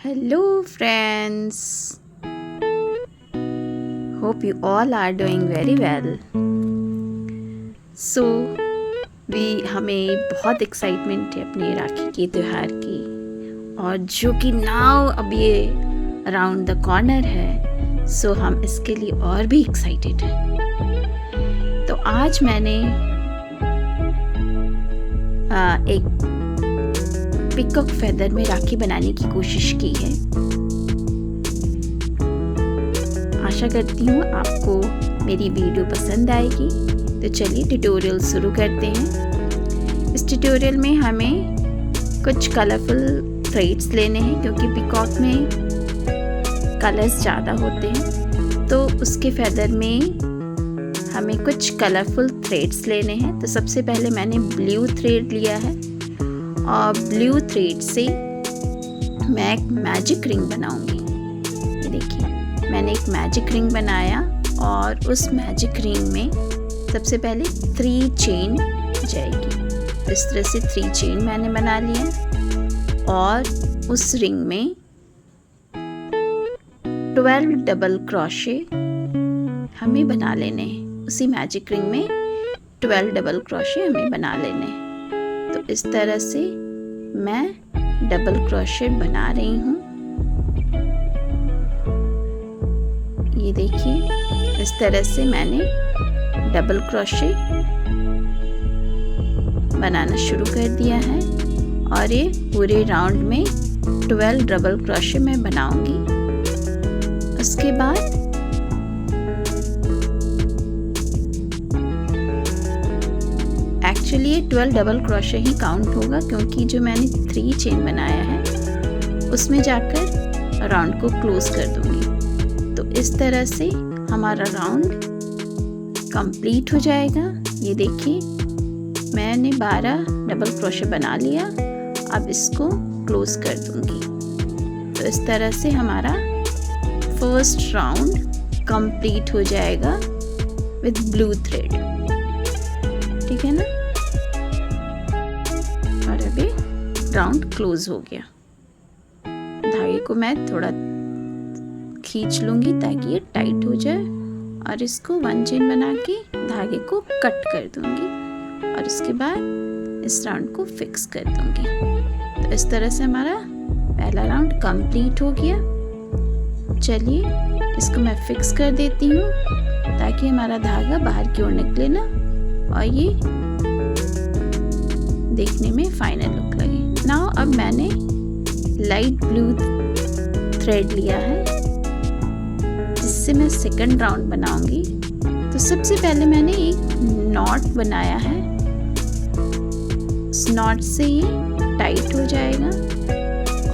Hello friends, hope you all are doing very well. So हमें बहुत excitement है अपने राखी के त्यौहार की, और जो कि नाउ अब ये अराउंड द कॉर्नर है, सो हम इसके लिए और भी एक्साइटेड हैं। तो आज मैंने एक पिकॉक फेदर में राखी बनाने की कोशिश की है। आशा करती हूँ आपको मेरी वीडियो पसंद आएगी। तो चलिए ट्यूटोरियल शुरू करते हैं। इस ट्यूटोरियल में हमें कुछ कलरफुल थ्रेड्स लेने हैं, क्योंकि पिकॉक में कलर्स ज़्यादा होते हैं, तो उसके फेदर में हमें कुछ कलरफुल थ्रेड्स लेने हैं। तो सबसे पहले मैंने ब्लू थ्रेड लिया है, और ब्लू थ्रेड से मैं एक मैजिक रिंग बनाऊंगी। ये देखिए, मैंने एक मैजिक रिंग बनाया, और उस मैजिक रिंग में सबसे पहले 3 चेन जाएगी। इस तरह से 3 चेन मैंने बना लिया, और उस रिंग में 12 डबल क्रोशे हमें बना लेने हैं। उसी मैजिक रिंग में 12 डबल क्रोशे हमें बना लेने हैं। तो इस तरह से मैं डबल क्रोशे बना रही हूँ। ये देखिए, इस तरह से मैंने डबल क्रोशे बनाना शुरू कर दिया है, और ये पूरे राउंड में 12 डबल क्रोशे मैं बनाऊंगी। उसके बाद एक्चुअली ये 12 डबल क्रोशे ही काउंट होगा, क्योंकि जो मैंने 3 चेन बनाया है उसमें जाकर राउंड को क्लोज कर दूंगी। तो इस तरह से हमारा राउंड कंप्लीट हो जाएगा। ये देखिए, मैंने 12 डबल क्रोशे बना लिया। अब इसको क्लोज कर दूंगी। तो इस तरह से हमारा फर्स्ट राउंड कंप्लीट हो जाएगा विद ब्लू थ्रेड। ठीक है ना। और अभी राउंड क्लोज हो गया। धागे को मैं थोड़ा खींच लूंगी ताकि ये टाइट हो जाए, और इसको 1 चेन बना के धागे को कट कर दूंगी, और इसके बाद इस राउंड को फिक्स कर दूंगी। तो इस तरह से हमारा पहला राउंड कंप्लीट हो गया। चलिए इसको मैं फिक्स कर देती हूँ, ताकि हमारा धागा बाहर की ओर निकले ना, और ये देखने में फाइनल लुक लगे। नाउ अब मैंने लाइट ब्लू थ्रेड लिया है, जिससे मैं सेकंड राउंड बनाऊंगी। तो सबसे पहले मैंने एक नॉट बनाया है। इस नॉट से ये टाइट हो जाएगा,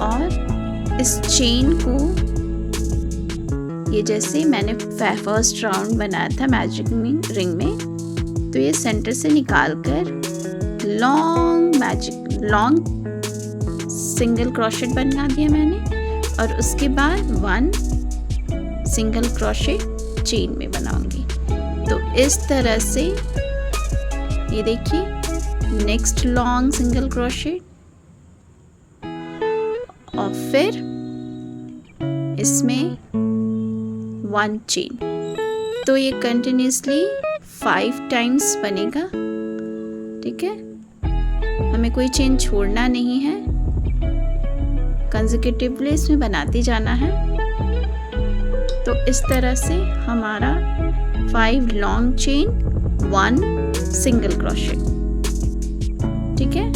और इस चेन को ये जैसे मैंने फर्स्ट राउंड बनाया था मैजिक रिंग में, तो ये सेंटर से निकाल कर लॉन्ग सिंगल क्रोशेट बना दिया मैंने, और उसके बाद 1 सिंगल क्रोशे चेन में बनाऊंगी। तो इस तरह से ये देखिए, नेक्स्ट लॉन्ग सिंगल क्रोशे, और फिर इसमें 1 चेन। तो ये कंटिन्यूसली 5 टाइम्स बनेगा। ठीक है, हमें कोई चेन छोड़ना नहीं है, कंसेक्यूटिवली इसमें बनाते जाना है। तो इस तरह से हमारा 5 लॉन्ग चेन 1 सिंगल क्रोशे। ठीक है,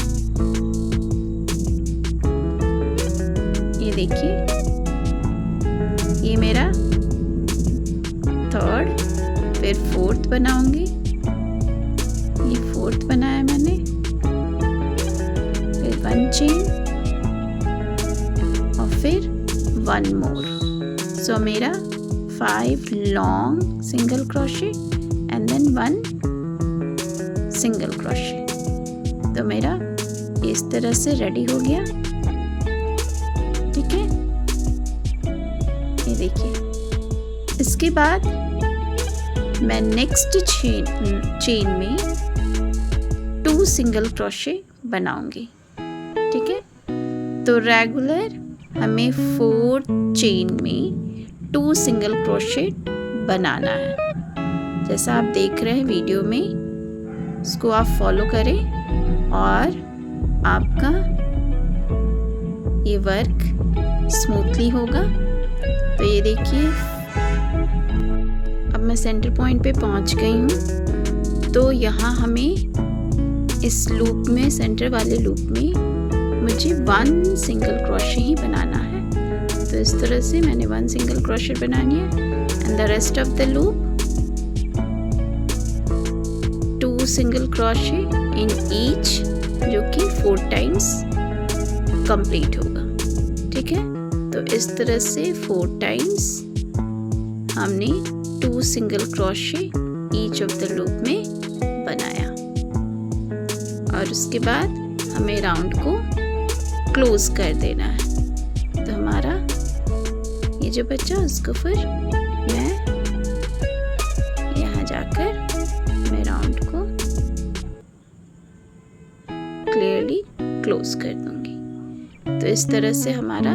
ये देखिए, ये मेरा थर्ड, फिर फोर्थ बनाऊंगी। ये फोर्थ बनाया मैंने, फिर 1 चेन, और फिर 1 मोर। सो मेरा 5 long single crochet and then 1 single crochet. तो मेरा इस तरह से रेडी हो गया। ठीक है, ये देखिए। इसके बाद मैं नेक्स्ट चेन में 2 सिंगल क्रोशे बनाऊंगी। ठीक है, तो रेगुलर हमें 4 चेन में 2 सिंगल क्रोशेट बनाना है। जैसा आप देख रहे हैं वीडियो में, इसको आप फॉलो करें और आपका ये वर्क स्मूथली होगा। तो ये देखिए, अब मैं सेंटर पॉइंट पे पहुंच गई हूँ। तो यहाँ हमें इस लूप में, सेंटर वाले लूप में मुझे 1 सिंगल क्रोशे ही बनाना है। तो इस तरह से मैंने 1 सिंगल क्रोशे बनानी है and the rest of the loop 2 single crochet in each, जो कि 4 टाइम्स कंप्लीट होगा। ठीक है, तो इस तरह से 4 टाइम्स हमने 2 single crochet each of the loop में बनाया और उसके बाद हमें राउंड को क्लोज कर देना है। तो हमारा ये जो बचा उसको फिर मैं यहाँ जाकर मैं राउंड को क्लियरली क्लोज कर दूंगी। तो इस तरह से हमारा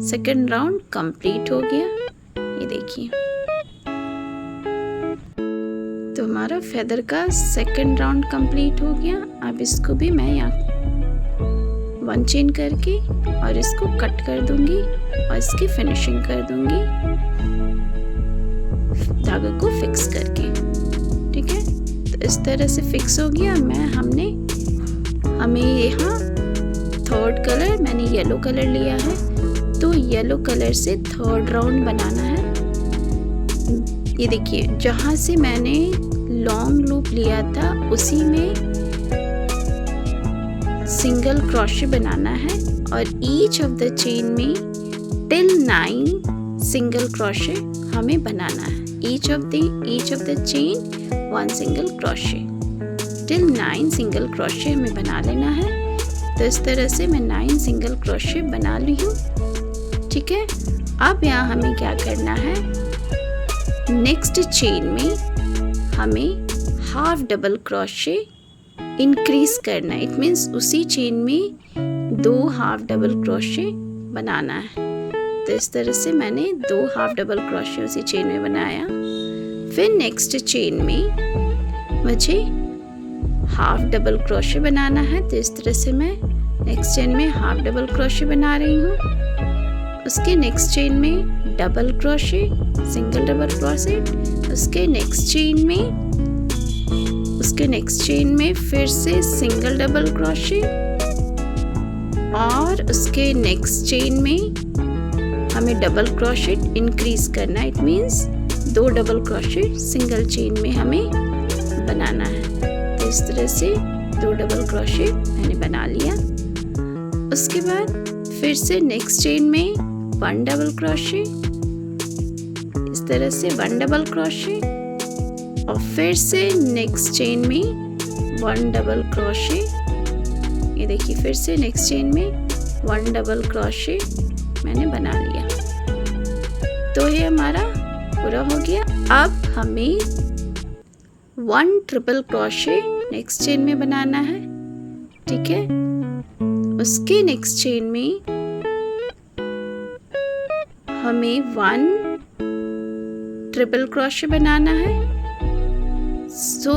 सेकंड राउंड कंप्लीट हो गया। ये देखिए, तो हमारा फेदर का सेकंड राउंड कंप्लीट हो गया। अब इसको भी मैं यहाँ 1 चेन करके और इसको कट कर दूंगी और इसकी फिनिशिंग कर दूंगी धागे को फिक्स करके। ठीक है, तो इस तरह से फिक्स हो गया। हमें यहाँ थर्ड कलर, मैंने येलो कलर लिया है, तो येलो कलर से थर्ड राउंड बनाना है। ये देखिए, जहाँ से मैंने लॉन्ग लूप लिया था उसी में सिंगल क्रोशे बनाना है और ईच ऑफ द चेन में टिल 9 सिंगल क्रोशे हमें बनाना है। Each of the chain 1 single crochet, till 9 single crochet हमें बना लेना है। तो इस तरह से मैं 9 सिंगल क्रोशे बना ली हूँ। ठीक है, अब यहाँ हमें क्या करना है, नेक्स्ट चेन में हमें हाफ डबल क्रोशे इंक्रीज करना है। इट मीन्स उसी चेन में 2 हाफ डबल क्रोशे बनाना है। तो इस तरह से मैंने 2 हाफ डबल क्रोशे उसी चेन में बनाया। फिर नेक्स्ट चेन में मुझे हाफ डबल क्रोशे बनाना है। तो इस तरह से मैं नेक्स्ट चेन में हाफ डबल क्रोशे बना रही हूँ। उसके नेक्स्ट चेन में double crochet, single double crochet, उसके नेक्स्ट चेन में फिर से सिंगल डबल क्रोशे और उसके नेक्स्ट चेन में हमें डबल क्रोशे इंक्रीज करना है। It means 2 double crochet single chain में हमें बनाना है। तो इस तरह से 2 डबल क्रोशे मैंने बना लिया। उसके बाद फिर से नेक्स्ट चेन में 1 डबल क्रोशे, इस तरह से 1 डबल क्रोशे और फिर से नेक्स्ट चेन में 1 डबल क्रोशे। ये देखिए, फिर से नेक्स्ट चेन में 1 डबल क्रोशे मैंने बना लिया। तो ये हमारा पूरा हो गया। अब हमें 1 ट्रिपल क्रोशे नेक्स्ट चेन में बनाना है। ठीक है, उसके नेक्स्ट चेन में हमें 1 ट्रिपल क्रोशे बनाना है। सो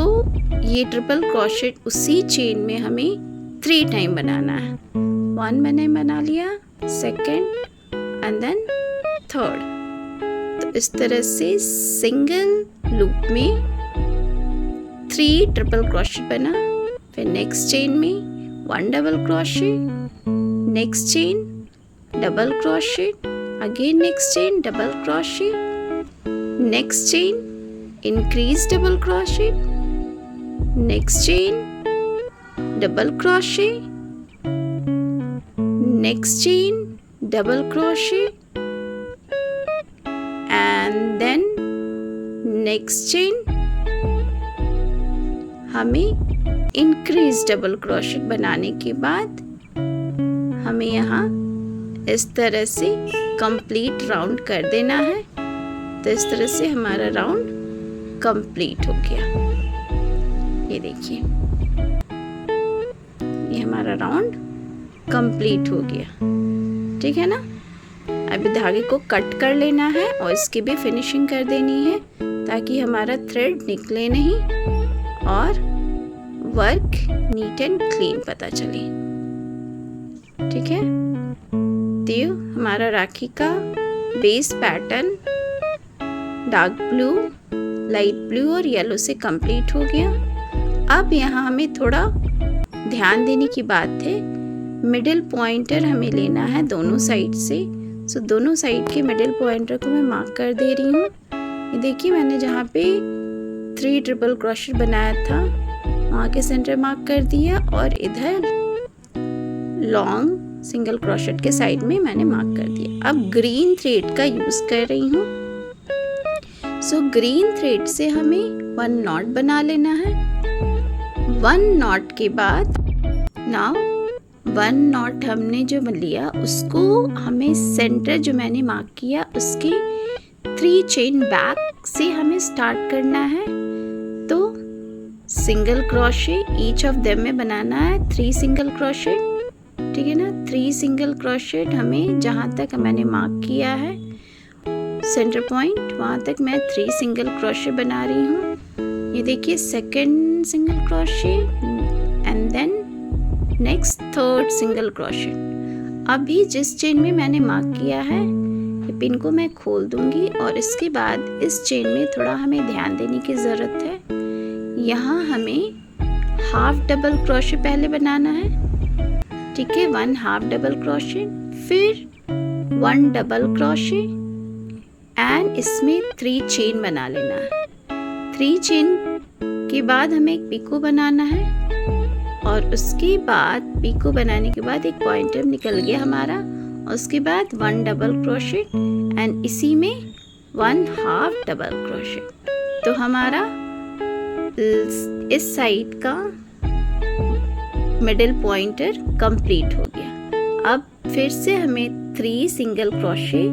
ये ट्रिपल क्रोशे उसी चेन में हमें 3 टाइम बनाना है। 1 मैंने बना लिया, सेकेंड एंड देन थर्ड। तो इस तरह से सिंगल लूप में 3 ट्रिपल क्रोशे बना। फिर नेक्स्ट चेन में 1 double crochet, next chain double crochet, again next chain double crochet, next chain increase double crochet, next chain double crochet, next chain double crochet and then next chain हमें increase double crochet बनाने के बाद हमें यहाँ इस तरह से complete round कर देना है। तो इस तरह से हमारा राउंड कंप्लीट हो गया। ये देखिए, ये हमारा राउंड कंप्लीट हो गया। ठीक है ना। अभी धागे को कट कर लेना है और इसकी भी फिनिशिंग कर देनी है ताकि हमारा थ्रेड निकले नहीं और वर्क नीट एंड क्लीन पता चले। ठीक है, तो हमारा राखी का base pattern dark blue, light blue और येलो से कंप्लीट हो गया। अब यहाँ हमें थोड़ा ध्यान देने की बात है, मिडिल पॉइंटर हमें लेना है दोनों साइड से। सो दोनों साइड के मिडिल पॉइंटर को मैं मार्क कर दे रही हूँ। ये देखिए मैंने जहाँ पे 3 ट्रिपल क्रोशेट बनाया था वहाँ के सेंटर मार्क कर दिया और इधर लॉन्ग सिंगल क्रोशेट के साइड में मैंने मार्क कर दिया। अब ग्रीन थ्रेड का यूज़ कर रही हूँ। सो ग्रीन थ्रेड से हमें 1 नॉट बना लेना है। 1 नॉट के बाद नाउ 1 नॉट हमने जो लिया उसको हमें सेंटर जो मैंने मार्क किया उसके 3 चेन बैक से हमें स्टार्ट करना है। तो single crochet each of them में बनाना है 3 सिंगल क्रोशेट। ठीक है ना, 3 सिंगल क्रोशेट हमें जहाँ तक मैंने मार्क किया है सेंटर पॉइंट वहाँ तक मैं 3 सिंगल क्रोशे बना रही हूँ। ये देखिए second single crochet and then next third single crochet. अभी जिस चेन में मैंने मार्क किया है ये पिन को मैं खोल दूंगी और इसके बाद इस चेन में थोड़ा हमें ध्यान देने की ज़रूरत है। यहाँ हमें हाफ डबल क्रोशे पहले बनाना है। ठीक है, 1 हाफ डबल क्रोशे, फिर 1 डबल क्रोशे एंड इसमें 3 चेन बना लेना है। 3 चेन के बाद हमें एक पिको बनाना है और उसके बाद पिको बनाने के बाद एक पॉइंटर निकल गया हमारा। उसके बाद 1 डबल क्रोशेट एंड इसी में 1 हाफ डबल क्रोशेट। तो हमारा इस साइड का मिडिल पॉइंटर कंप्लीट हो गया। अब फिर से हमें 3 सिंगल क्रोशे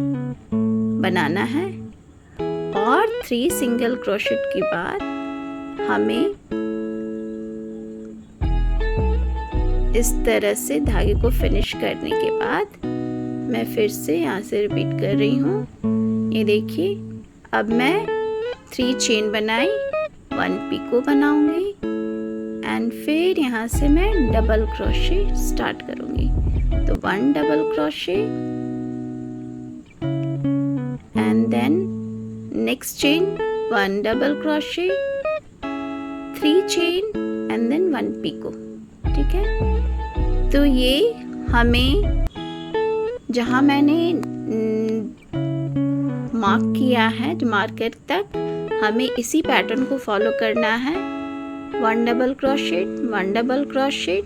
बनाना है और 3 सिंगल क्रोशेट के बाद हमें इस तरह से धागे को फिनिश करने के बाद मैं फिर से यहाँ से रिपीट कर रही हूँ। ये देखिए अब मैं 3 चेन बनाई, 1 पिको बनाऊंगी एंड फिर यहाँ से मैं डबल क्रोशे स्टार्ट करूँगी। तो 1 double crochet and then next chain 1 double crochet, 3 chain and then 1 picot. ठीक है, तो ये हमें जहाँ मैंने मार्क किया है जो मार्कर तक हमें इसी पैटर्न को फॉलो करना है। 1 double crochet, 1 double crochet,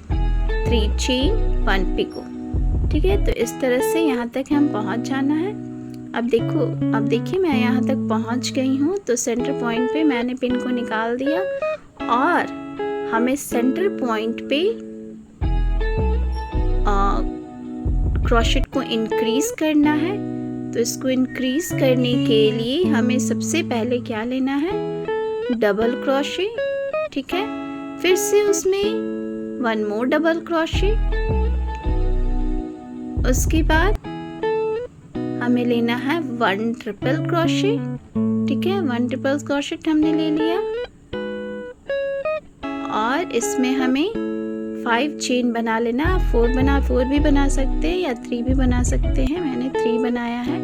3 chain, 1 picot. ठीक है, तो इस तरह से यहाँ तक हम पहुँच जाना है। अब देखिए मैं यहाँ तक पहुँच गई हूँ। तो सेंटर पॉइंट पे मैंने पिन को निकाल दिया और हमें सेंटर पॉइंट पे क्रोशेट को इंक्रीज करना है। तो इसको इंक्रीज करने के लिए हमें सबसे पहले क्या लेना है, डबल क्रोशे। ठीक है, फिर से उसमें 1 मोर डबल क्रोशे। उसके बाद हमें लेना है 1 ट्रिपल क्रोशे। ठीक है, 1 ट्रिपल क्रोशेट हमने ले लिया और इसमें हमें 5 चेन बना लेना। 4 भी बना सकते हैं या 3 भी बना सकते हैं। मैंने 3 बनाया है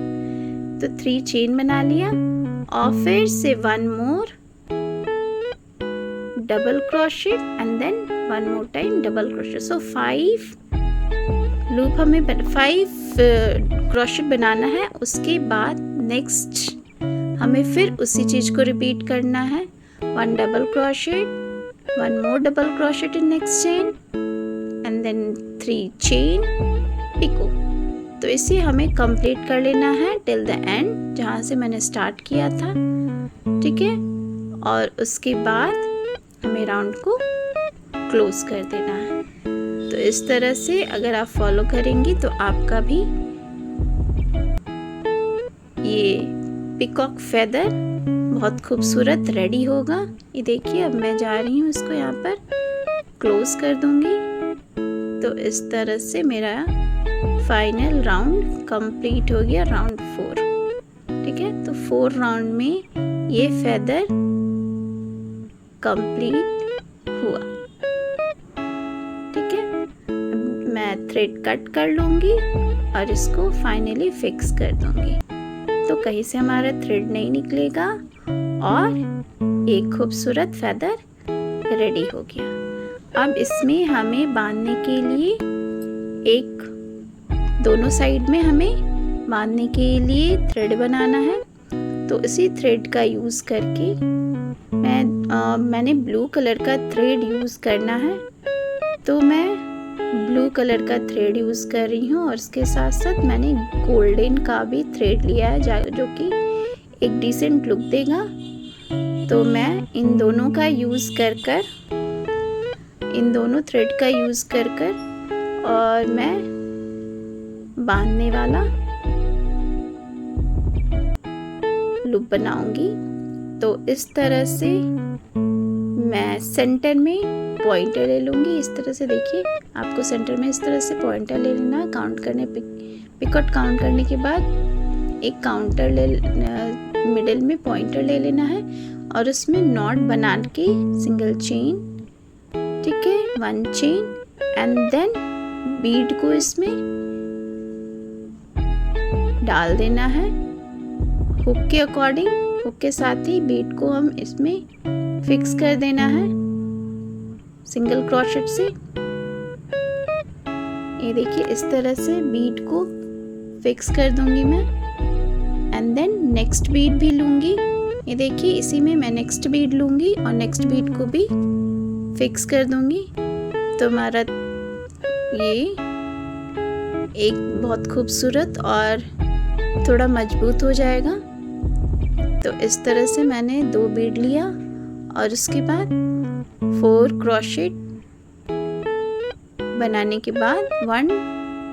तो 3 चेन बना लिया और फिर से 1 more double crochet and then 1 more time double crochet. So 5 loop हमें 5 क्रोशेट बनाना है। उसके बाद नेक्स्ट हमें फिर उसी चीज को रिपीट करना है। 1 double crochet, 1 more double crochet in next chain and then 3 chain picot. तो इसे हमें कंप्लीट कर लेना है टिल द एंड जहाँ से मैंने स्टार्ट किया था। ठीक है, और उसके बाद हमें राउंड को क्लोज कर देना है। तो इस तरह से अगर आप फॉलो करेंगी तो आपका भी ये पिकॉक फेदर बहुत खूबसूरत रेडी होगा। ये देखिए अब मैं जा रही हूँ इसको यहाँ पर क्लोज कर दूंगी। तो इस तरह से मेरा फाइनल राउंड कंप्लीट हो गया, राउंड 4। ठीक है, तो 4 राउंड में ये फेदर कंप्लीट हुआ। ठीक है, अब मैं थ्रेड कट कर लूँगी और इसको फाइनली फिक्स कर दूँगी, तो कहीं से हमारा थ्रेड नहीं निकलेगा और एक खूबसूरत फेदर रेडी हो गया। अब इसमें हमें बांधने के लिए दोनों साइड में हमें बांधने के लिए थ्रेड बनाना है। तो इसी थ्रेड का यूज़ करके मैंने ब्लू कलर का थ्रेड यूज़ करना है, तो मैं ब्लू कलर का थ्रेड यूज़ कर रही हूँ और इसके साथ साथ मैंने गोल्डन का भी थ्रेड लिया है जो कि एक डिसेंट लुक देगा। तो मैं इन दोनों का यूज़ कर इन दोनों थ्रेड का यूज़ कर और मैं बांधने वाला लूप बनाऊंगी। तो इस तरह से मैं सेंटर में पॉइंटर ले लूँगी। इस तरह से देखिए, आपको सेंटर में इस तरह से पॉइंटर ले लेना है। काउंट करने पिकआउट काउंट करने के बाद एक काउंटर मिडिल में पॉइंटर ले लेना है और उसमें नॉट बना के सिंगल चेन, ठीक है, 1 चेन एंड देन बीड को इसमें डाल देना है हुक के अकॉर्डिंग। हुक के साथ ही बीड को हम इसमें फिक्स कर देना है सिंगल क्रोशेट से। ये देखिए, इस तरह से बीड को फिक्स कर दूंगी मैं एंड देन नेक्स्ट बीड भी लूँगी। ये देखिए, इसी में मैं नेक्स्ट बीड लूँगी और नेक्स्ट बीड को भी फिक्स कर दूंगी। तो हमारा ये एक बहुत खूबसूरत और थोड़ा मजबूत हो जाएगा। तो इस तरह से मैंने 2 बीड लिया और उसके बाद 4 क्रोशेट बनाने के बाद 1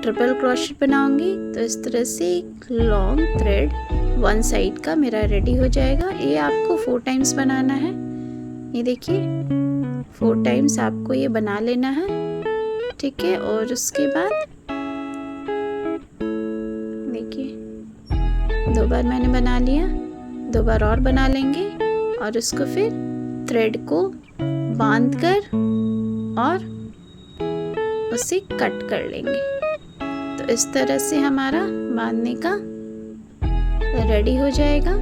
ट्रिपल क्रोशेट बनाऊंगी। तो इस तरह से एक लॉन्ग थ्रेड 1 साइड का मेरा रेडी हो जाएगा। ये आपको 4 टाइम्स बनाना है। ये देखिए, 4 टाइम्स आपको ये बना लेना है। ठीक है, और उसके बाद देखिए 2 बार मैंने बना लिया, 2 बार और बना लेंगे और उसको फिर थ्रेड को बांध कर और उसे कट कर लेंगे। तो इस तरह से हमारा बांधने का रेडी हो जाएगा।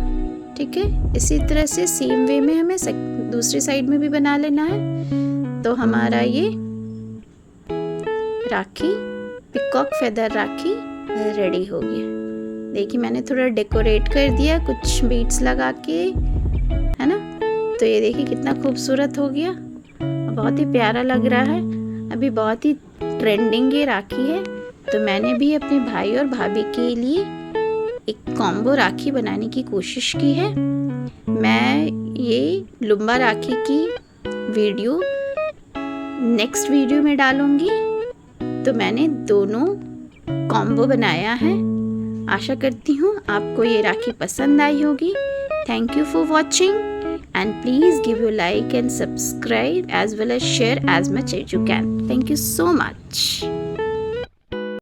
ठीक है, इसी तरह से सेम वे में हमें दूसरी साइड में भी बना लेना है। तो हमारा ये राखी, पिकॉक फेदर राखी रेडी हो गया। देखिए, मैंने थोड़ा डेकोरेट कर दिया कुछ बीड्स लगा के, है ना। तो ये देखिए कितना खूबसूरत हो गया, बहुत ही प्यारा लग रहा है। अभी बहुत ही ट्रेंडिंग ये राखी है। तो मैंने भी अपने भाई और भाभी के लिए एक कॉम्बो राखी बनाने की कोशिश की है। मैं ये लुम्बा राखी की वीडियो नेक्स्ट वीडियो में डालूंगी। तो मैंने दोनों कॉम्बो बनाया है। आशा करती हूँ आपको ये राखी पसंद आई होगी। Thank you for watching and please give your like and subscribe as well as share as much as you can. Thank you so much.